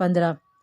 15।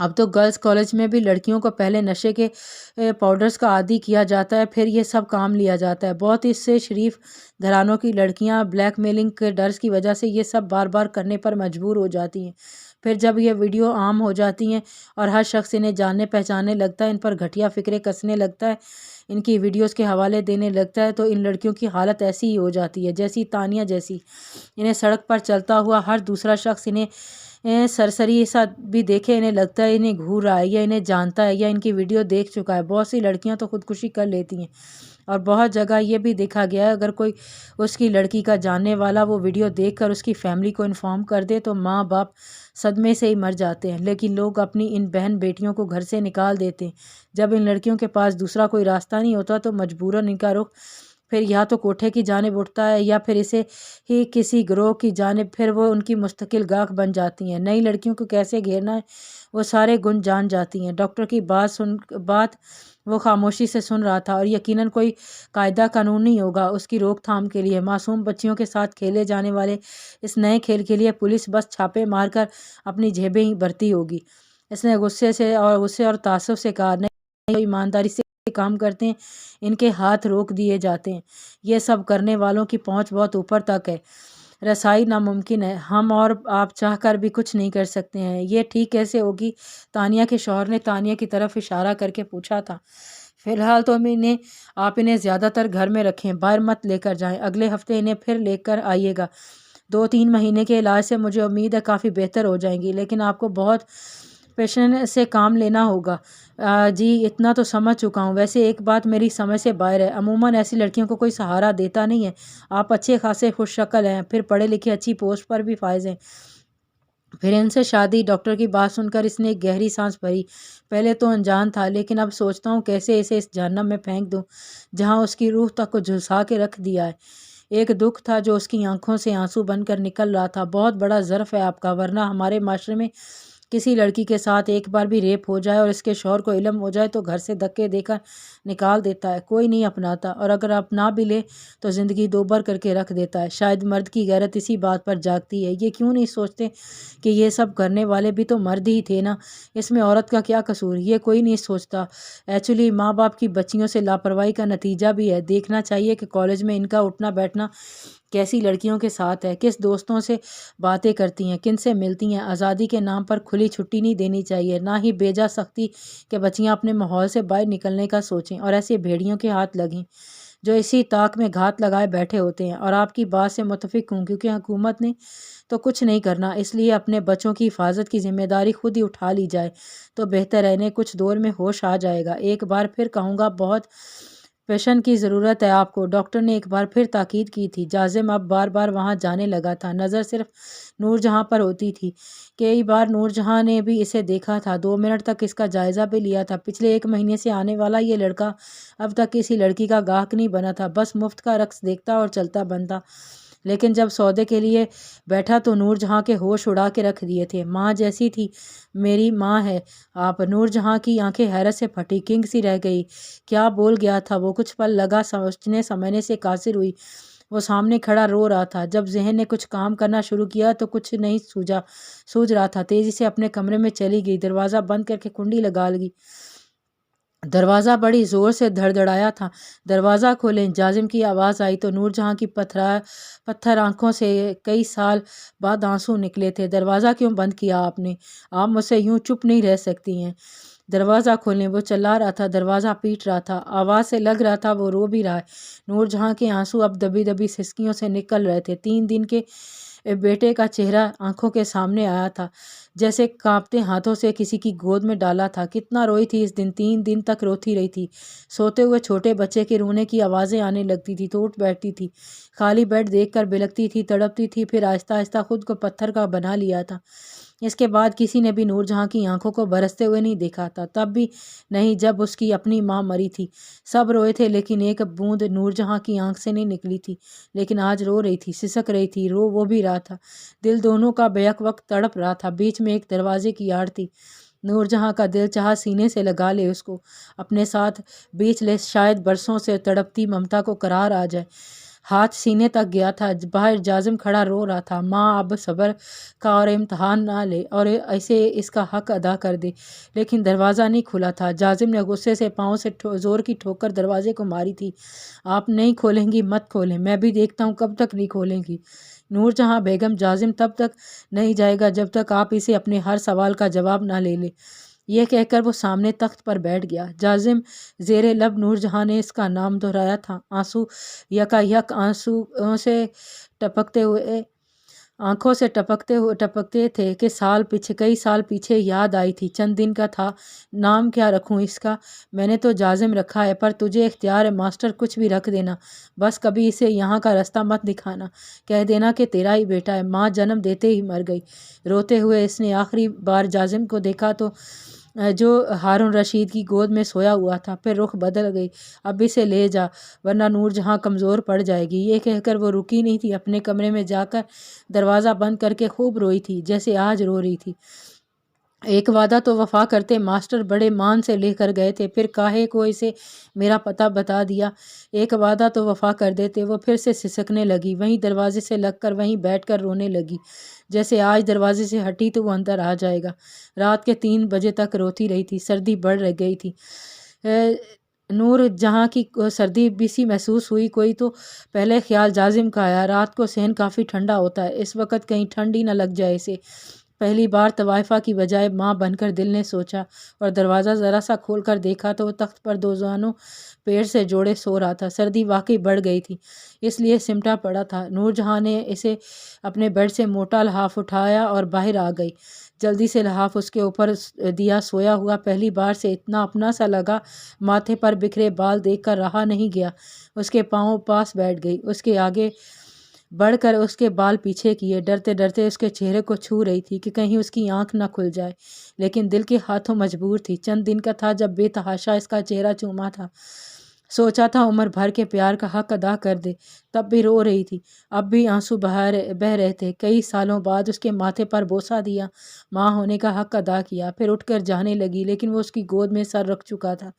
اب تو girls college میں بھی لڑکیوں کو پہلے نشے کے پاؤڈرز کا عادی کیا جاتا ہے، پھر یہ سب کام لیا جاتا ہے۔ بہت اس سے شریف گھرانوں کی لڑکیاں بلیک میلنگ کے ڈرز کی وجہ سے یہ سب بار بار کرنے پر مجبور ہو جاتی ہیں۔ پھر جب یہ ویڈیو عام ہو جاتی ہیں اور ہر شخص انہیں جاننے پہچاننے لگتا ہے، ان پر گھٹیا فکریں کسنے لگتا ہے، ان کی ویڈیوز کے حوالے دینے لگتا ہے، تو ان لڑکیوں کی حالت ایسی ہی ہو جاتی ہے جیسی تانیہ جیسی۔ انہیں سڑک پر چلتا ہوا ہر دوسرا شخص انہیں سرسری سا بھی دیکھے انہیں لگتا ہے انہیں گھور رہا ہے، یا انہیں جانتا ہے، یا ان کی ویڈیو دیکھ چکا ہے۔ بہت سی لڑکیاں تو خودکشی کر لیتی ہیں، اور بہت جگہ یہ بھی دیکھا گیا ہے اگر کوئی اس کی لڑکی کا جاننے والا وہ ویڈیو دیکھ کر اس کی فیملی کو انفارم کر دے تو ماں باپ صدمے سے ہی مر جاتے ہیں، لیکن لوگ اپنی ان بہن بیٹیوں کو گھر سے نکال دیتے ہیں۔ جب ان لڑکیوں کے پاس دوسرا کوئی راستہ نہیں ہوتا تو مجبوراً ان کا رخ پھر یا تو کوٹھے کی جانب اٹھتا ہے یا پھر اسے ہی کسی گروہ کی جانب، پھر وہ ان کی مستقل گاہک بن جاتی ہیں۔ نئی لڑکیوں کو کیسے گھیرنا ہے وہ سارے گن جان جاتی ہیں۔ ڈاکٹر کی بات وہ خاموشی سے سن رہا تھا، اور یقیناً کوئی قاعدہ قانون نہیں ہوگا اس کی روک تھام کے لیے۔ معصوم بچیوں کے ساتھ کھیلے جانے والے اس نئے کھیل کے لیے پولیس بس چھاپے مار کر اپنی جیبیں ہی بھرتی ہوگی۔ اس نے غصے اور تعصب سے کہا، نہیں ایمانداری سے کام کرتے ہیں ان کے ہاتھ روک دیے جاتے ہیں۔ یہ سب کرنے والوں کی پہنچ بہت اوپر تک ہے، رسائی ناممکن ہے، ہم اور آپ چاہ کر بھی کچھ نہیں کر سکتے ہیں۔ یہ ٹھیک کیسے ہوگی؟ تانیہ کے شوہر نے تانیہ کی طرف اشارہ کر کے پوچھا تھا۔ فی الحال تو آپ انہیں زیادہ تر گھر میں رکھیں، باہر مت لے کر جائیں، اگلے ہفتے انہیں پھر لے کر آئیے گا۔ 2-3 مہینے کے علاج سے مجھے امید ہے کافی بہتر ہو جائیں گی، لیکن آپ کو بہت پیشن سے کام لینا ہوگا۔ جی اتنا تو سمجھ چکا ہوں، ویسے ایک بات میری سمجھ سے باہر ہے، عموماً ایسی لڑکیوں کو کوئی سہارا دیتا نہیں ہے۔ آپ اچھے خاصے خوش شکل ہیں، پھر پڑھے لکھے اچھی پوسٹ پر بھی فائز ہیں، پھر ان سے شادی۔ ڈاکٹر کی بات سن کر اس نے ایک گہری سانس بھری۔ پہلے تو انجان تھا، لیکن اب سوچتا ہوں کیسے اسے اس جہنم میں پھینک دوں جہاں اس کی روح تک کو جھلسا کے رکھ دیا ہے۔ ایک دکھ تھا جو اس کی آنکھوں سے آنسو بن کر نکل رہا تھا۔ بہت بڑا ظرف ہے آپ کا، ورنہ ہمارے معاشرے میں کسی لڑکی کے ساتھ ایک بار بھی ریپ ہو جائے اور اس کے شوہر کو علم ہو جائے تو گھر سے دھکے دے کر نکال دیتا ہے، کوئی نہیں اپناتا، اور اگر اپنا بھی لے تو زندگی دوبر کر کے رکھ دیتا ہے۔ شاید مرد کی غیرت اسی بات پر جاگتی ہے۔ یہ کیوں نہیں سوچتے کہ یہ سب کرنے والے بھی تو مرد ہی تھے نا، اس میں عورت کا کیا قصور؟ یہ کوئی نہیں سوچتا۔ ایکچولی ماں باپ کی بچیوں سے لاپرواہی کا نتیجہ بھی ہے۔ دیکھنا چاہیے کہ کالج میں ان کا اٹھنا بیٹھنا کیسی لڑکیوں کے ساتھ ہے، کس دوستوں سے باتیں کرتی ہیں، کن سے ملتی ہیں۔ آزادی کے نام پر کھلی چھٹی نہیں دینی چاہیے، نہ ہی بیجا سختی کہ بچیاں اپنے ماحول سے باہر نکلنے کا سوچیں اور ایسے بھیڑیوں کے ہاتھ لگیں جو اسی طاق میں گھات لگائے بیٹھے ہوتے ہیں۔ اور آپ کی بات سے متفق ہوں، کیونکہ حکومت نے تو کچھ نہیں کرنا، اس لیے اپنے بچوں کی حفاظت کی ذمہ داری خود ہی اٹھا لی جائے تو بہتر ہے۔ انہیں کچھ دور میں ہوش آ جائے گا۔ ایک بار پھر کہوں گا، بہت پیشن کی ضرورت ہے آپ کو، ڈاکٹر نے ایک بار پھر تاکید کی تھی۔ جازم اب بار بار وہاں جانے لگا تھا، نظر صرف نور جہاں پر ہوتی تھی۔ کئی بار نور جہاں نے بھی اسے دیکھا تھا، 2 منٹ تک اس کا جائزہ بھی لیا تھا۔ پچھلے 1 مہینے سے آنے والا یہ لڑکا اب تک کسی لڑکی کا گاہک نہیں بنا تھا، بس مفت کا رقص دیکھتا اور چلتا بنتا۔ لیکن جب سودے کے لیے بیٹھا تو نور جہاں کے ہوش اڑا کے رکھ دیے تھے۔ ماں جیسی تھی، میری ماں ہے آپ۔ نور جہاں کی آنکھیں حیرت سے پھٹی، کنگ سی رہ گئی۔ کیا بول گیا تھا وہ؟ کچھ پل لگا، سوچنے سمجھنے سے قاصر ہوئی۔ وہ سامنے کھڑا رو رہا تھا۔ جب ذہن نے کچھ کام کرنا شروع کیا تو کچھ نہیں سوج رہا تھا۔ تیزی سے اپنے کمرے میں چلی گئی، دروازہ بند کر کے کنڈی لگا لی۔ دروازہ بڑی زور سے دھڑدھڑایا تھا۔ دروازہ کھولیں، جازم کی آواز آئی تو نور جہاں کی پتھر آنکھوں سے کئی سال بعد آنسو نکلے تھے۔ دروازہ کیوں بند کیا آپ نے؟ آپ مجھ سے یوں چپ نہیں رہ سکتی ہیں، دروازہ کھولیں۔ وہ چلا رہا تھا، دروازہ پیٹ رہا تھا، آواز سے لگ رہا تھا وہ رو بھی رہا ہے۔ نور جہاں کے آنسو اب دبی دبی سسکیوں سے نکل رہے تھے۔ 3 دن کے بیٹے کا چہرہ آنکھوں کے سامنے آیا تھا، جیسے کانپتے ہاتھوں سے کسی کی گود میں ڈالا تھا۔ کتنا روئی تھی اس دن، 3 دن تک روتی رہی تھی۔ سوتے ہوئے چھوٹے بچے کے رونے کی آوازیں آنے لگتی تھی تو اٹھ بیٹھتی تھی، خالی بیڈ دیکھ کر بلکتی تھی، تڑپتی تھی، پھر آہستہ آہستہ خود کو پتھر کا بنا لیا تھا۔ اس کے بعد کسی نے بھی نور جہاں کی آنکھوں کو برستے ہوئے نہیں دیکھا تھا، تب بھی نہیں جب اس کی اپنی ماں مری تھی۔ سب روئے تھے لیکن ایک بوند نور جہاں کی آنکھ سے نہیں نکلی تھی۔ لیکن آج رو رہی تھی، سسک رہی تھی، رو وہ بھی رہا تھا، دل دونوں کا بیک وقت تڑپ رہا تھا۔ بیچ میں ایک دروازے کی آڑ تھی، نور جہاں کا دل چاہا سینے سے لگا لے، اس کو اپنے ساتھ بیچ لے، شاید برسوں سے تڑپتی ممتا کو قرار آ جائے۔ ہاتھ سینے تک گیا تھا۔ باہر جازم کھڑا رو رہا تھا، ماں اب صبر کا اور امتحان نہ لے اور ایسے اس کا حق ادا کر دے، لیکن دروازہ نہیں کھلا تھا۔ جازم نے غصے سے پاؤں سے زور کی ٹھوکر دروازے کو ماری تھی۔ آپ نہیں کھولیں گی؟ مت کھولیں، میں بھی دیکھتا ہوں کب تک نہیں کھولیں گی۔ نور جہاں بیگم، جازم تب تک نہیں جائے گا جب تک آپ اسے اپنے ہر سوال کا جواب نہ لے لے۔ یہ کہہ کر وہ سامنے تخت پر بیٹھ گیا۔ جازم زیر لب نور جہاں نے اس کا نام دہرایا تھا۔ آنسو یکا یک آنکھوں سے ٹپکتے تھے کہ کئی سال پیچھے یاد آئی تھی۔ چند دن کا تھا۔ نام کیا رکھوں اس کا؟ میں نے تو جازم رکھا ہے، پر تجھے اختیار ہے ماسٹر، کچھ بھی رکھ دینا، بس کبھی اسے یہاں کا رستہ مت دکھانا۔ کہہ دینا کہ تیرا ہی بیٹا ہے۔ ماں جنم دیتے ہی مر گئی۔ روتے ہوئے اس نے آخری بار جازم کو دیکھا تو جو ہارون رشید کی گود میں سویا ہوا تھا، پھر رخ بدل گئی۔ اب اسے لے جا ورنہ نور جہاں کمزور پڑ جائے گی۔ یہ کہہ کر وہ رکی نہیں تھی، اپنے کمرے میں جا کر دروازہ بند کر کے خوب روئی تھی، جیسے آج رو رہی تھی۔ ایک وعدہ تو وفا کرتے، ماسٹر بڑے مان سے لے کر گئے تھے، پھر کاہے کو اسے میرا پتہ بتا دیا۔ ایک وعدہ تو وفا کر دیتے۔ وہ پھر سے سسکنے لگی، وہیں دروازے سے لگ کر وہیں بیٹھ کر رونے لگی، جیسے آج دروازے سے ہٹی تو وہ اندر آ جائے گا۔ رات کے 3 بجے تک روتی رہی تھی، سردی بڑھ گئی تھی۔ نور جہاں کی سردی بھی سی محسوس ہوئی، کوئی تو پہلے خیال جازم کا آیا۔ رات کو صحن کافی ٹھنڈا ہوتا ہے، اس وقت کہیں ٹھنڈ ہی نہ لگ جائے اسے۔ پہلی بار طوائفہ کی بجائے ماں بن کر دل نے سوچا، اور دروازہ ذرا سا کھول کر دیکھا تو وہ تخت پر 2 زانوں پیڑ سے جوڑے سو رہا تھا۔ سردی واقعی بڑھ گئی تھی، اس لیے سمٹا پڑا تھا۔ نور جہاں نے اسے اپنے بیڈ سے موٹا لحاف اٹھایا اور باہر آ گئی۔ جلدی سے لحاف اس کے اوپر دیا، سویا ہوا پہلی بار سے اتنا اپنا سا لگا۔ ماتھے پر بکھرے بال دیکھ کر رہا نہیں گیا، اس کے پاؤں پاس بیٹھ گئی، اس کے آگے بڑھ کر اس کے بال پیچھے کیے، ڈرتے ڈرتے اس کے چہرے کو چھو رہی تھی کہ کہیں اس کی آنکھ نہ کھل جائے، لیکن دل کے ہاتھوں مجبور تھی۔ چند دن کا تھا جب بے تحاشا اس کا چہرہ چوما تھا، سوچا تھا عمر بھر کے پیار کا حق ادا کر دے، تب بھی رو رہی تھی، اب بھی آنسو بہہ رہے تھے۔ کئی سالوں بعد اس کے ماتھے پر بوسہ دیا، ماں ہونے کا حق ادا کیا، پھر اٹھ کر جانے لگی، لیکن وہ اس کی گود میں سر رکھ چکا تھا۔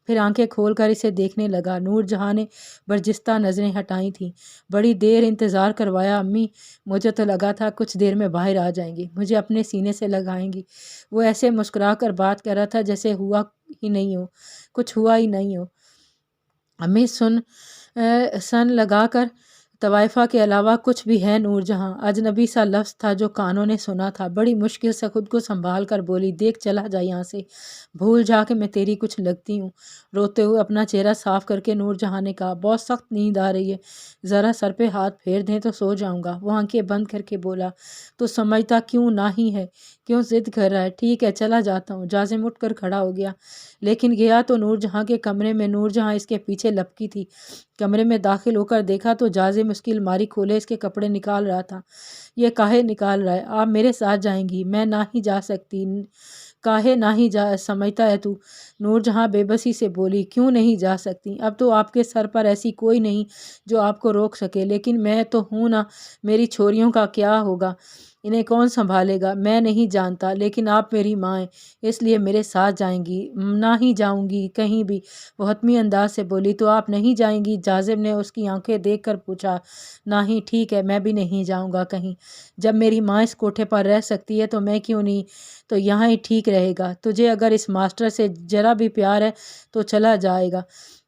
پھر آنکھیں کھول کر اسے دیکھنے لگا۔ نور جہاں نے برجستہ نظریں ہٹائی تھیں، بڑی دیر انتظار کروایا۔ امی، مجھے تو لگا تھا کچھ دیر میں باہر آ جائیں گی، مجھے اپنے سینے سے لگائیں گی۔ وہ ایسے مسکرا کر بات کر رہا تھا جیسے کچھ ہوا ہی نہیں ہو۔ امی سن لگا کر، طوائفہ کے علاوہ کچھ بھی ہے نور جہاں؟ اجنبی سا لفظ تھا جو کانوں نے سنا تھا۔ بڑی مشکل سے خود کو سنبھال کر بولی، دیکھ چلا جا یہاں سے، بھول جا کہ میں تیری کچھ لگتی ہوں۔ روتے ہوئے اپنا چہرہ صاف کر کے نور جہاں نے کہا، بہت سخت نیند آ رہی ہے، ذرا سر پہ ہاتھ پھیر دیں تو سو جاؤں گا۔ وہ آنکھیں بند کر کے بولا، تو سمجھتا کیوں نہیں ہے، کیوں ضد کر رہا ہے؟ ٹھیک ہے، چلا جاتا ہوں۔ جازم اٹھ کر کھڑا ہو گیا، لیکن گیا تو نور جہاں کے کمرے میں۔ نور جہاں اس کے پیچھے لپکی تھی۔ کمرے میں داخل ہو کر دیکھا تو جازم اس کی الماری کھولے اس کے کپڑے نکال رہا تھا۔ یہ کاہے نکال رہا ہے؟ آپ میرے ساتھ جائیں گی؟ میں نہیں جا سکتی۔ کاہے نہیں سمجھتا ہے تو؟ نور جہاں بے بسی سے بولی، کیوں نہیں جا سکتی؟ اب تو آپ کے سر پر ایسی کوئی نہیں جو آپ کو روک سکے، لیکن میں تو ہوں نا، میری چھوریوں کا کیا ہوگا؟ انہیں کون سنبھالے گا؟ میں نہیں جانتا، لیکن آپ میری ماں ہیں، اس لیے میرے ساتھ جائیں گی؟ نہیں جاؤں گی کہیں بھی، وہ حتمی انداز سے بولی۔ تو آپ نہیں جائیں گی؟ جازم نے اس کی آنکھیں دیکھ کر پوچھا۔ نہیں، ٹھیک ہے، میں بھی نہیں جاؤں گا کہیں۔ جب میری ماں اس کوٹھے پر رہ سکتی ہے تو میں کیوں نہیں؟ تو یہاں ہی ٹھیک رہے گا۔ تجھے اگر اس ماسٹر سے ذرا بھی پیار ہے تو چلا جائے گا۔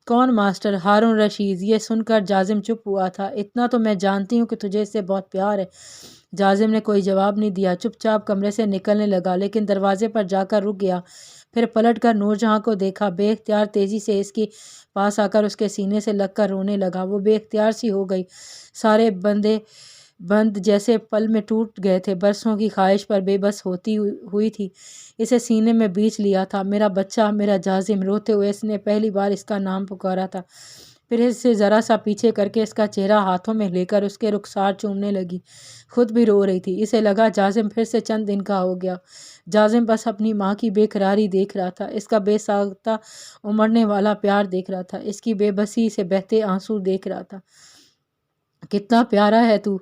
کون ماسٹر؟ ہارون رشید۔ یہ سن کر جازم چپ ہوا تھا۔ اتنا تو میں جانتی ہوں کہ تجھے اس سے بہت پیار ہے۔ جازم نے کوئی جواب نہیں دیا، چپ چاپ کمرے سے نکلنے لگا، لیکن دروازے پر جا کر رک گیا۔ پھر پلٹ کر نور جہاں کو دیکھا، بے اختیار تیزی سے اس کے پاس آ کر اس کے سینے سے لگ کر رونے لگا۔ وہ بے اختیار سی ہو گئی، سارے بند جیسے پل میں ٹوٹ گئے تھے، برسوں کی خواہش پر بے بس ہوتی ہوئی تھی، اسے سینے میں بیچ لیا تھا۔ میرا بچہ، میرا جازم۔ روتے ہوئے اس نے پہلی بار اس کا نام پکارا تھا، پھر اس سے ذرا سا پیچھے کر کے اس کا چہرہ ہاتھوں میں لے کر اس کے رخسار چومنے لگی، خود بھی رو رہی تھی۔ اسے لگا جازم پھر سے چند دن کا ہو گیا۔ جازم بس اپنی ماں کی بے قراری دیکھ رہا تھا، اس کا بے ساختہ امڑنے والا پیار دیکھ رہا تھا، اس کی بے بسی سے بہتے آنسو دیکھ رہا تھا۔ کتنا پیارا ہے تو،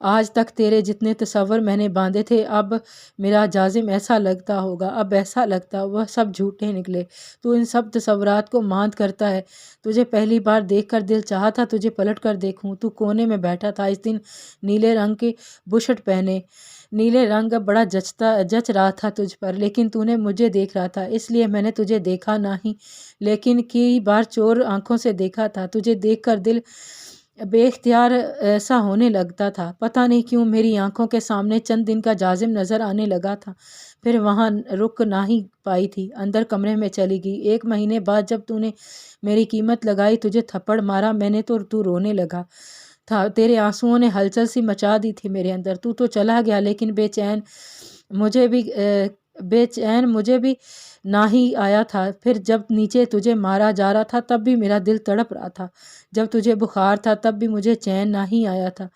آج تک تیرے جتنے تصور میں نے باندھے تھے اب میرا جازم ایسا لگتا ہوگا، اب ایسا لگتا وہ سب جھوٹے نکلے، تو ان سب تصورات کو ماند کرتا ہے۔ تجھے پہلی بار دیکھ کر دل چاہا تھا تجھے پلٹ کر دیکھوں، تو کونے میں بیٹھا تھا اس دن نیلے رنگ کے بشٹ پہنے، نیلے رنگ بڑا جچ رہا تھا تجھ پر، لیکن تو نے مجھے دیکھ رہا تھا، اس لیے میں نے تجھے دیکھا نہیں، لیکن کئی بار چور آنکھوں سے دیکھا تھا۔ تجھے دیکھ کر دل بے اختیار ایسا ہونے لگتا تھا، پتہ نہیں کیوں میری آنکھوں کے سامنے چند دن کا جازم نظر آنے لگا تھا، پھر وہاں رک نہیں پائی تھی، اندر کمرے میں چلی گئی۔ 1 مہینے بعد جب تو نے میری قیمت لگائی، تجھے تھپڑ مارا میں نے تو رونے لگا تھا، تیرے آنسوؤں نے ہلچل سی مچا دی تھی میرے اندر، تو چلا گیا، لیکن بے چین مجھے بھی نہ ہی آیا تھا، پھر جب نیچے تجھے مارا جا رہا تھا تب بھی میرا دل تڑپ رہا تھا، جب تجھے بخار تھا تب بھی مجھے چین نہ ہی آیا تھا،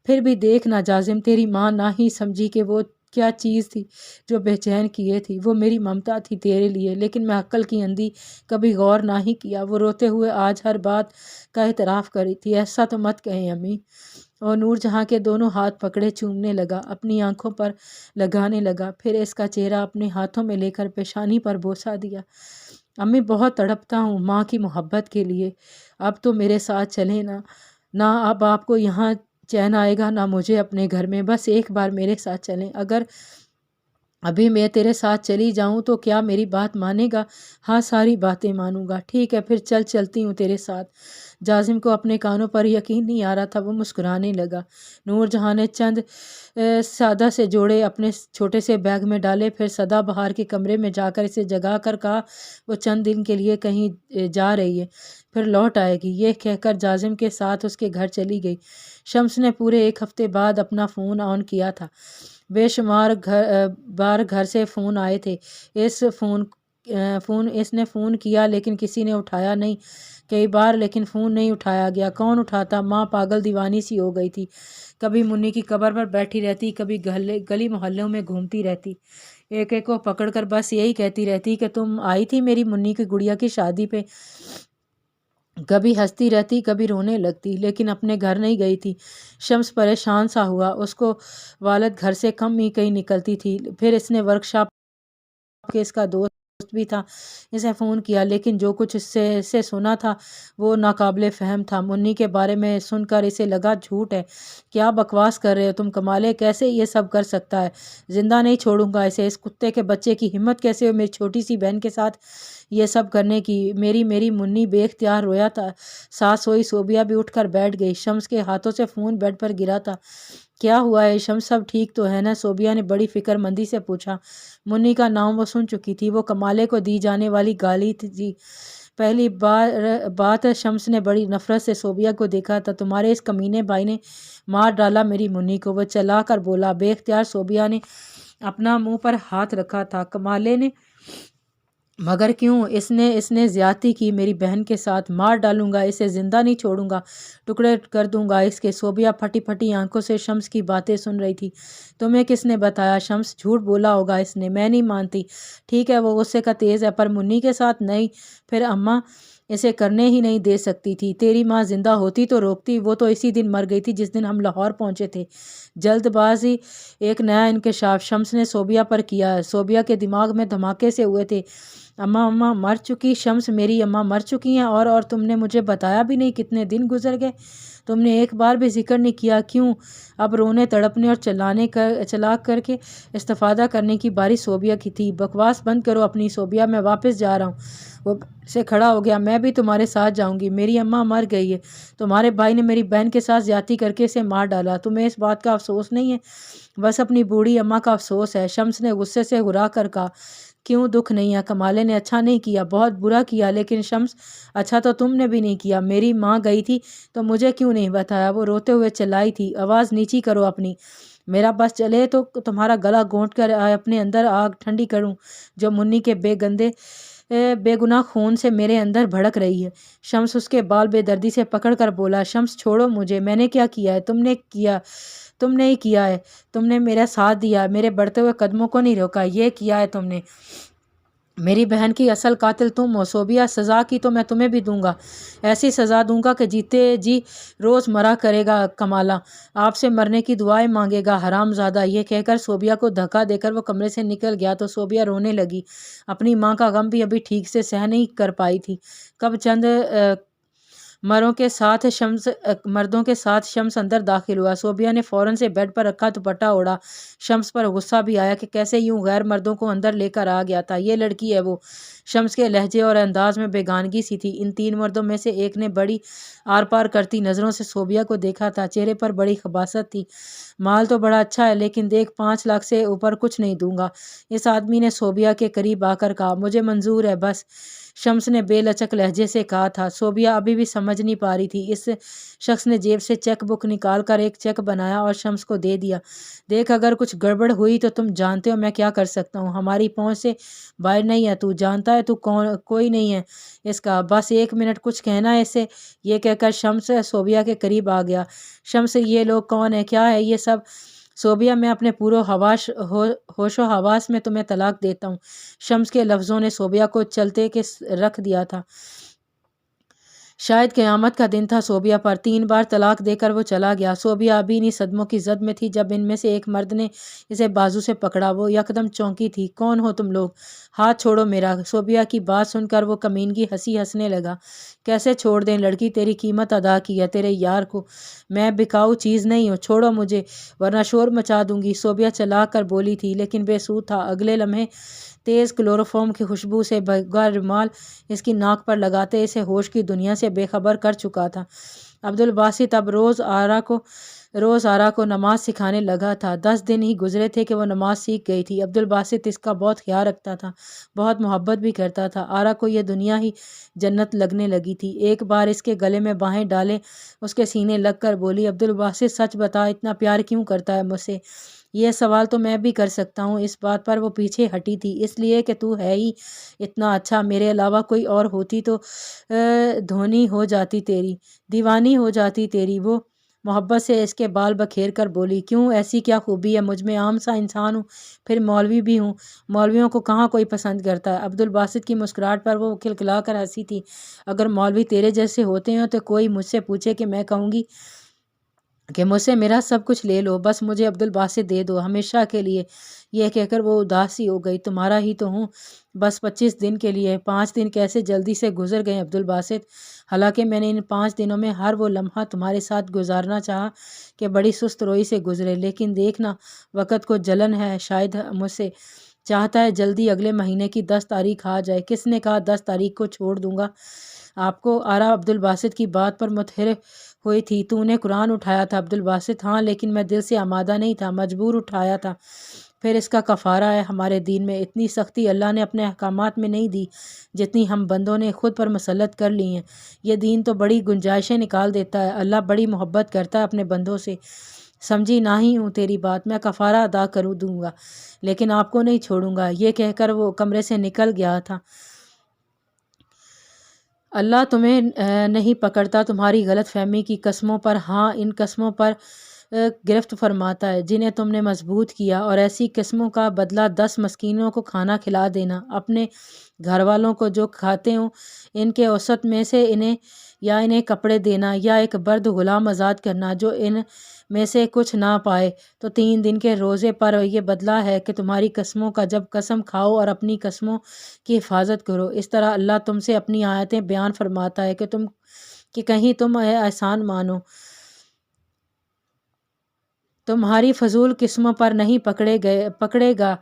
پھر بھی دیکھ نہ جازم، تیری ماں نہ ہی سمجھی کہ وہ کیا چیز تھی جو بے چین کیے تھی، وہ میری ممتا تھی تیرے لیے، لیکن میں عقل کی اندھی کبھی غور نہ ہی کیا۔ وہ روتے ہوئے آج ہر بات کا اعتراف کری تھی، ایسا تو مت کہیں امی، اور نور جہاں کے دونوں ہاتھ پکڑے چومنے لگا، اپنی آنکھوں پر لگانے لگا، پھر اس کا چہرہ اپنے ہاتھوں میں لے کر پیشانی پر بوسہ دیا۔ امی بہت تڑپتا ہوں ماں کی محبت کے لیے، اب تو میرے ساتھ چلیں نہ اب آپ کو یہاں چین آئے گا نہ مجھے اپنے گھر میں، بس ایک بار میرے ساتھ چلیں، اگر ابھی میں تیرے ساتھ چلی جاؤں تو کیا میری بات مانے گا؟ ہاں ساری باتیں مانوں گا، ٹھیک ہے پھر چلتی ہوں تیرے ساتھ۔ جازم کو اپنے کانوں پر یقین نہیں آ رہا تھا، وہ مسکرانے لگا۔ نور جہاں نے چند سادہ سے جوڑے اپنے چھوٹے سے بیگ میں ڈالے، پھر سدا بہار کے کمرے میں جا کر اسے جگا کر کہا وہ چند دن کے لیے کہیں جا رہی ہے، پھر لوٹ آئے گی، یہ کہہ کر جازم کے ساتھ اس کے گھر چلی گئی۔ شمس نے پورے 1 ہفتے بعد اپنا فون آن کیا تھا، بے شمار بار گھر سے فون آئے تھے، اس نے فون کیا لیکن کسی نے اٹھایا نہیں، کئی بار لیکن فون نہیں اٹھایا گیا، کون اٹھاتا؟ ماں پاگل دیوانی سی ہو گئی تھی، کبھی منی کی قبر پر بیٹھی رہتی، کبھی گلی محلوں میں گھومتی رہتی، ایک کو پکڑ کر بس یہی کہتی رہتی کہ تم آئی تھی میری منی کی گڑیا کی شادی پہ، کبھی ہنستی رہتی کبھی رونے لگتی، لیکن اپنے گھر نہیں گئی تھی۔ شمس پریشان سا ہوا، اس کو والد گھر سے کم ہی کہیں نکلتی تھی، پھر اس نے ورک شاپ کے اس کا دوست بھی تھا، اسے فون کیا، لیکن جو کچھ اس سے سنا تھا وہ ناقابل فہم تھا، منی کے بارے میں سن کر اسے لگا جھوٹ ہے، کیا بکواس کر رہے ہو تم کمالے، کیسے یہ سب کر سکتا ہے، زندہ نہیں چھوڑوں گا اسے، اس کتے کے بچے کی ہمت کیسے ہو میری چھوٹی سی بہن کے ساتھ یہ سب کرنے کی، میری منی بے اختیار رویا تھا، ساتھ سوئی صوبیہ بھی اٹھ کر بیٹھ گئی، شمس کے ہاتھوں سے فون بیڈ پر گرا تھا۔ کیا ہوا ہے شمس، سب ٹھیک تو ہے نا؟ صوبیہ نے بڑی فکر مندی سے پوچھا۔ منی کا نام وہ سن چکی تھی، وہ کمالے کو دی جانے والی گالی تھی، پہلی بات شمس نے بڑی نفرت سے صوبیہ کو دیکھا تھا، تمہارے اس کمینے بھائی نے مار ڈالا میری منی کو، وہ چلا کر بولا۔ بے اختیار صوبیہ نے اپنا منہ پر ہاتھ رکھا تھا، کمالے نے؟ مگر کیوں؟ اس نے زیادتی کی میری بہن کے ساتھ، مار ڈالوں گا اسے، زندہ نہیں چھوڑوں گا، ٹکڑے کر دوں گا اس کے۔ صوبیہ پھٹی پھٹی آنکھوں سے شمس کی باتیں سن رہی تھی۔ تمہیں کس نے بتایا شمس؟ جھوٹ بولا ہوگا اس نے، میں نہیں مانتی۔ ٹھیک ہے وہ غصے کا تیز ہے، پر منی کے ساتھ نہیں، پھر اماں اسے کرنے ہی نہیں دے سکتی تھی، تیری ماں زندہ ہوتی تو روکتی، وہ تو اسی دن مر گئی تھی جس دن ہم لاہور پہنچے تھے۔ جلد بازی ایک نیا انکشاف شمس نے صوبیہ پر کیا، صوبیہ کے دماغ میں دھماکے سے ہوئے تھے۔ اماں مر چکی؟ شمس میری اماں مر چکی ہیں؟ اور تم نے مجھے بتایا بھی نہیں، کتنے دن گزر گئے، تم نے ایک بار بھی ذکر نہیں کیا، کیوں؟ اب رونے تڑپنے اور چلاک کر کے استفادہ کرنے کی باری صوبیہ کی تھی۔ بکواس بند کرو اپنی صوبیہ، میں واپس جا رہا ہوں۔ وہ سے کھڑا ہو گیا، میں بھی تمہارے ساتھ جاؤں گی، میری اماں مر گئی ہے، تمہارے بھائی نے میری بہن کے ساتھ زیادتی کر کے اسے مار ڈالا، تمہیں اس بات کا افسوس نہیں ہے؟ بس اپنی بوڑھی اماں کا افسوس ہے، شمس نے غصے سے ہرا کر کہا۔ کیوں دکھ نہیں ہے؟ کمالے نے اچھا نہیں کیا، بہت برا کیا، لیکن شمس اچھا تو تم نے بھی نہیں کیا، میری ماں گئی تھی تو مجھے کیوں نہیں بتایا؟ وہ روتے ہوئے چلائی تھی، آواز نیچی کرو اپنی، میرا بس چلے تو تمہارا گلا گھونٹ کر اپنے اندر آگ ٹھنڈی کروں جو منی کے بے گناہ خون سے میرے اندر بھڑک رہی ہے۔ شمس اس کے بال بے دردی سے پکڑ کر بولا، شمس چھوڑو مجھے، میں نے کیا کیا ہے؟ تم نے ہی کیا ہے، تم نے میرا ساتھ دیا، میرے بڑھتے ہوئے قدموں کو نہیں روکا، یہ کیا ہے تم نے۔ میری بہن کی اصل قاتل تم ہو صوبیہ، سزا کی تو میں تمہیں بھی دوں گا، ایسی سزا دوں گا کہ جیتے جی روز مرا کرے گا کمالہ، آپ سے مرنے کی دعائیں مانگے گا حرام زادہ۔ یہ کہہ کر صوبیہ کو دھکا دے کر وہ کمرے سے نکل گیا تو صوبیہ رونے لگی، اپنی ماں کا غم بھی ابھی ٹھیک سے سہ نہیں کر پائی تھی۔ کب چند مردوں کے ساتھ شمس اندر داخل ہوا، صوبیہ نے فوراً سے بیڈ پر رکھا دوپٹہ اوڑھا۔ شمس پر غصہ بھی آیا کہ کیسے یوں غیر مردوں کو اندر لے کر آ گیا تھا، یہ لڑکی ہے وہ۔ شمس کے لہجے اور انداز میں بیگانگی سی تھی۔ ان 3 مردوں میں سے ایک نے بڑی آر پار کرتی نظروں سے صوبیہ کو دیکھا تھا، چہرے پر بڑی خباثت تھی۔ مال تو بڑا اچھا ہے لیکن دیکھ 5 لاکھ سے اوپر کچھ نہیں دوں گا، اس آدمی نے صوبیہ کے قریب آ کر کہا۔ مجھے منظور ہے بس، شمس نے بے لچک لہجے سے کہا تھا۔ صوبیہ ابھی بھی سمجھ نہیں پا رہی تھی۔ اس شخص نے جیب سے چیک بک نکال کر ایک چیک بنایا اور شمس کو دے دیا۔ دیکھ اگر کچھ گڑبڑ ہوئی تو تم جانتے ہو میں کیا کر سکتا ہوں، ہماری پہنچ سے باہر نہیں ہے، تو جانتا ہے تو کوئی نہیں ہے اس کا، بس 1 منٹ کچھ کہنا ہے اسے۔ یہ کہہ کر شمس صوبیہ کے قریب آ گیا۔ شمس یہ لوگ کون ہیں، کیا ہے یہ سب؟ صوبیہ میں اپنے پورے ہوش و حواس میں تمہیں طلاق دیتا ہوں۔ شمس کے لفظوں نے صوبیہ کو چلتے کے رکھ دیا تھا۔ شاید قیامت کا دن تھا صوبیہ پر۔ 3 بار طلاق دے کر وہ چلا گیا۔ صوبیہ ابھی انہی صدموں کی زد میں تھی جب ان میں سے ایک مرد نے اسے بازو سے پکڑا۔ وہ یکدم چونکی تھی۔ کون ہو تم لوگ؟ ہاتھ چھوڑو میرا۔ صوبیہ کی بات سن کر وہ کمینگی ہنسی ہنسنے لگا۔ کیسے چھوڑ دیں، لڑکی تیری قیمت ادا کی ہے تیرے یار کو، میں بکاؤ چیز نہیں ہوں، چھوڑو مجھے ورنہ شور مچا دوں گی۔ صوبیہ چلا کر بولی تھی لیکن بے سود تھا۔ اگلے لمحے تیز کلوروفارم کی خوشبو سے بھگا رومال اس کی ناک پر لگاتے اسے ہوش کی دنیا سے بے خبر کر چکا تھا۔ عبدالباسط اب روز آرا کو نماز سکھانے لگا تھا۔ 10 دن ہی گزرے تھے کہ وہ نماز سیکھ گئی تھی۔ عبدالباسط اس کا بہت خیال رکھتا تھا، بہت محبت بھی کرتا تھا۔ آرا کو یہ دنیا ہی جنت لگنے لگی تھی۔ ایک بار اس کے گلے میں باہیں ڈالے اس کے سینے لگ کر بولی، عبدالباسط سچ بتا اتنا پیار کیوں کرتا ہے مجھ سے؟ یہ سوال تو میں بھی کر سکتا ہوں۔ اس بات پر وہ پیچھے ہٹی تھی۔ اس لیے کہ تو ہے ہی اتنا اچھا، میرے علاوہ کوئی اور ہوتی تو دیوانی ہو جاتی تیری۔ وہ محبت سے اس کے بال بکھیر کر بولی، کیوں ایسی کیا خوبی ہے مجھ میں؟ عام سا انسان ہوں، پھر مولوی بھی ہوں، مولویوں کو کہاں کوئی پسند کرتا ہے؟ عبدالباسط کی مسکراہٹ پر وہ کھلکھلا کر ہنسی تھی۔ اگر مولوی تیرے جیسے ہوتے ہیں تو کوئی مجھ سے پوچھے کہ میں کہوں گی کہ مجھ سے میرا سب کچھ لے لو، بس مجھے عبدالباسط دے دو ہمیشہ کے لیے۔ یہ کہہ کر وہ اداس سی ہو گئی۔ تمہارا ہی تو ہوں، بس 25 دن کے لیے۔ 5 دن کیسے جلدی سے گزر گئے عبدالباسط، حالانکہ میں نے ان 5 دنوں میں ہر وہ لمحہ تمہارے ساتھ گزارنا چاہا کہ بڑی سست روئی سے گزرے، لیکن دیکھنا وقت کو جلن ہے، شاید مجھ سے چاہتا ہے جلدی اگلے مہینے کی 10 تاریخ آ جائے۔ کس نے کہا 10 تاریخ کو چھوڑ دوں گا آپ کو؟ آرا عبدالباسط کی بات پر متحرک ہوئی تھی۔ تو نے قرآن اٹھایا تھا عبدالباسط؟ ہاں، لیکن میں دل سے آمادہ نہیں تھا، مجبور اٹھایا تھا۔ پھر اس کا کفارہ ہے ہمارے دین میں، اتنی سختی اللہ نے اپنے احکامات میں نہیں دی جتنی ہم بندوں نے خود پر مسلط کر لی ہیں۔ یہ دین تو بڑی گنجائشیں نکال دیتا ہے۔ اللہ بڑی محبت کرتا ہے اپنے بندوں سے، سمجھی نہیں ہوں تیری بات، میں کفارہ ادا کر دوں گا لیکن آپ کو نہیں چھوڑوں گا۔ یہ کہہ کر وہ کمرے سے نکل گیا تھا۔ اللہ تمہیں نہیں پکڑتا تمہاری غلط فہمی کی قسموں پر، ہاں ان قسموں پر گرفت فرماتا ہے جنہیں تم نے مضبوط کیا، اور ایسی قسموں کا بدلہ 10 مسکینوں کو کھانا کھلا دینا، اپنے گھر والوں کو جو کھاتے ہوں ان کے اوسط میں سے انہیں کپڑے دینا، یا ایک برد غلام آزاد کرنا جو ان میں سے کچھ نہ پائے، تو 3 دن کے روزے پر یہ بدلہ ہے کہ تمہاری قسموں کا جب قسم کھاؤ اور اپنی قسموں کی حفاظت کرو۔ اس طرح اللہ تم سے اپنی آیتیں بیان فرماتا ہے کہ کہیں تم احسان مانو، تمہاری فضول قسموں پر نہیں پکڑے گا۔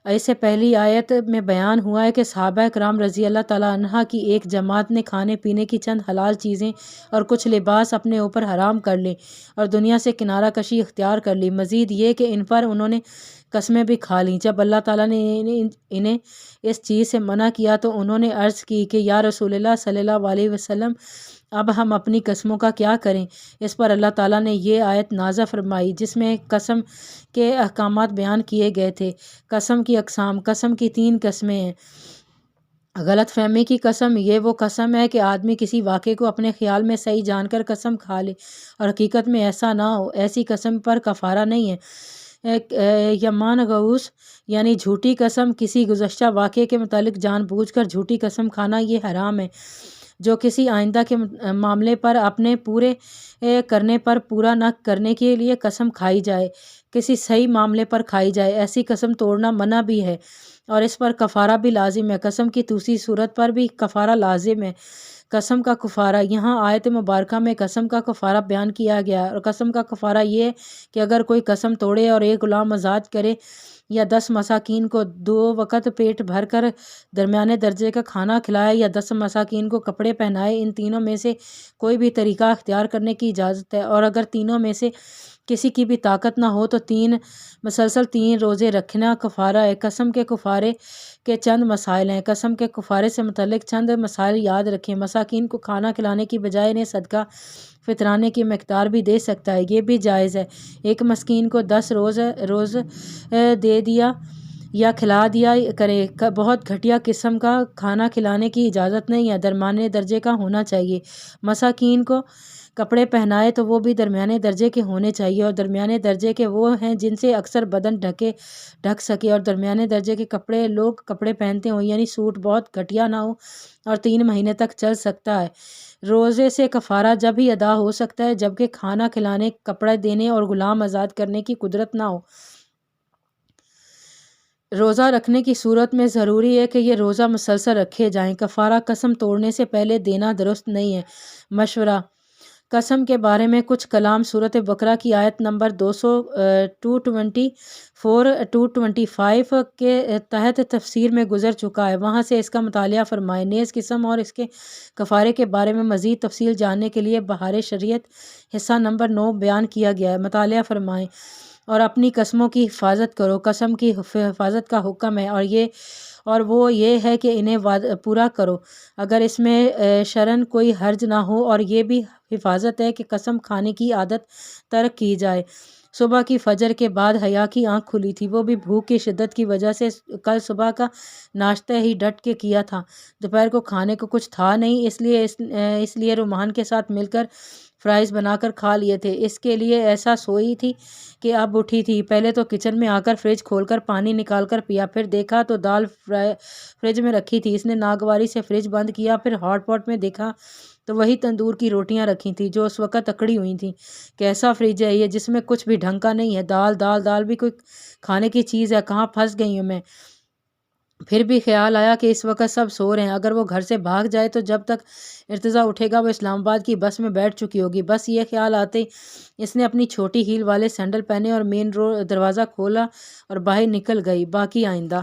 اس سے پہلی آیت میں بیان ہوا ہے کہ صحابہ کرام رضی اللہ تعالیٰ عنہ کی ایک جماعت نے کھانے پینے کی چند حلال چیزیں اور کچھ لباس اپنے اوپر حرام کر لے اور دنیا سے کنارہ کشی اختیار کر لی۔ مزید یہ کہ ان پر انہوں نے قسمیں بھی کھا لیں۔ جب اللہ تعالیٰ نے انہیں اس چیز سے منع کیا تو انہوں نے عرض کی کہ یا رسول اللہ صلی اللہ علیہ وسلم، اب ہم اپنی قسموں کا کیا کریں؟ اس پر اللہ تعالیٰ نے یہ آیت نازل فرمائی جس میں قسم کے احکامات بیان کیے گئے تھے۔ قسم کی اقسام، قسم کی 3 قسمیں ہیں۔ غلط فہمی کی قسم، یہ وہ قسم ہے کہ آدمی کسی واقعے کو اپنے خیال میں صحیح جان کر قسم کھا لے اور حقیقت میں ایسا نہ ہو، ایسی قسم پر کفارہ نہیں ہے۔ یمان غوث یعنی جھوٹی قسم، کسی گزشتہ واقعے کے متعلق جان بوجھ کر جھوٹی قسم کھانا یہ حرام ہے۔ جو کسی آئندہ کے معاملے پر اپنے پورے کرنے پر پورا نہ کرنے کے لیے قسم کھائی جائے، کسی صحیح معاملے پر کھائی جائے، ایسی قسم توڑنا منع بھی ہے اور اس پر کفارہ بھی لازم ہے۔ قسم کی دوسری صورت پر بھی کفارہ لازم ہے۔ قسم کا کفارہ، یہاں آیت مبارکہ میں قسم کا کفارہ بیان کیا گیا ہے، اور قسم کا کفارہ یہ ہے کہ اگر کوئی قسم توڑے اور ایک غلام آزاد کرے یا 10 مساکین کو 2 وقت پیٹ بھر کر درمیانے درجے کا کھانا کھلائے یا 10 مساکین کو کپڑے پہنائے، ان تینوں میں سے کوئی بھی طریقہ اختیار کرنے کی اجازت ہے، اور اگر تینوں میں سے کسی کی بھی طاقت نہ ہو تو مسلسل 3 روزے رکھنا کفارہ ہے۔ قسم کے کفارے کے چند مسائل ہیں۔ قسم کے کفارے سے متعلق چند مسائل یاد رکھیں۔ مساکین کو کھانا کھلانے کی بجائے انہیں صدقہ فطرانے کی مقدار بھی دے سکتا ہے، یہ بھی جائز ہے۔ ایک مسکین کو 10 روز دے دیا یا کھلا دیا کرے۔ بہت گھٹیا قسم کا کھانا کھلانے کی اجازت نہیں ہے، درمیانے درجے کا ہونا چاہیے۔ مساکین کو کپڑے پہنائے تو وہ بھی درمیانے درجے کے ہونے چاہیے، اور درمیانے درجے کے وہ ہیں جن سے اکثر بدن ڈھک سکے، اور درمیانے درجے کے لوگ کپڑے پہنتے ہوں، یعنی سوٹ بہت گھٹیا نہ ہو اور 3 مہینے تک چل سکتا ہے۔ روزے سے کفارہ جب ہی ادا ہو سکتا ہے جبکہ کھانا کھلانے، کپڑے دینے اور غلام آزاد کرنے کی قدرت نہ ہو۔ روزہ رکھنے کی صورت میں ضروری ہے کہ یہ روزہ مسلسل رکھے جائیں۔ کفارہ قسم توڑنے سے پہلے دینا درست نہیں ہے۔ مشورہ: قسم کے بارے میں کچھ کلام سورۃ بقرہ کی آیت نمبر 224-225 کے تحت تفسیر میں گزر چکا ہے، وہاں سے اس کا مطالعہ فرمائیں۔ نیز قسم اور اس کے کفارے کے بارے میں مزید تفصیل جاننے کے لیے بہار شریعت حصہ نمبر 9 بیان کیا گیا ہے، مطالعہ فرمائیں اور اپنی قسموں کی حفاظت کرو۔ قسم کی حفاظت کا حکم ہے اور وہ یہ ہے کہ انہیں پورا کرو اگر اس میں شرعاً کوئی حرج نہ ہو، اور یہ بھی حفاظت ہے کہ قسم کھانے کی عادت ترک کی جائے۔ صبح کی فجر کے بعد حیا کی آنکھ کھلی تھی، وہ بھی بھوک کی شدت کی وجہ سے۔ کل صبح کا ناشتہ ہی ڈٹ کے کیا تھا، دوپہر کو کھانے کو کچھ تھا نہیں، اس لیے رومان کے ساتھ مل کر فرائض بنا کر کھا لیے تھے۔ اس کے لیے ایسا سوئی تھی کہ اب اٹھی تھی۔ پہلے تو کچن میں آ کر فریج کھول کر پانی نکال کر پیا، پھر دیکھا تو دال فریج میں رکھی تھی۔ اس نے ناگواری سے فریج بند کیا، پھر ہاٹ پاٹ میں دیکھا تو وہی تندور کی روٹیاں رکھی تھیں جو اس وقت اکڑی ہوئی تھیں۔ کیسا فریج ہے یہ جس میں کچھ بھی ڈھنگ کا نہیں ہے؟ دال بھی کوئی کھانے کی چیز ہے؟ کہاں پھنس گئی ہوں میں؟ پھر بھی خیال آیا کہ اس وقت سب سو رہے ہیں، اگر وہ گھر سے بھاگ جائے تو جب تک ارتضیٰ اٹھے گا وہ اسلام آباد کی بس میں بیٹھ چکی ہوگی۔ بس یہ خیال آتے اس نے اپنی چھوٹی ہیل والے سینڈل پہنے اور مین دروازہ کھولا اور باہر نکل گئی۔ باقی آئندہ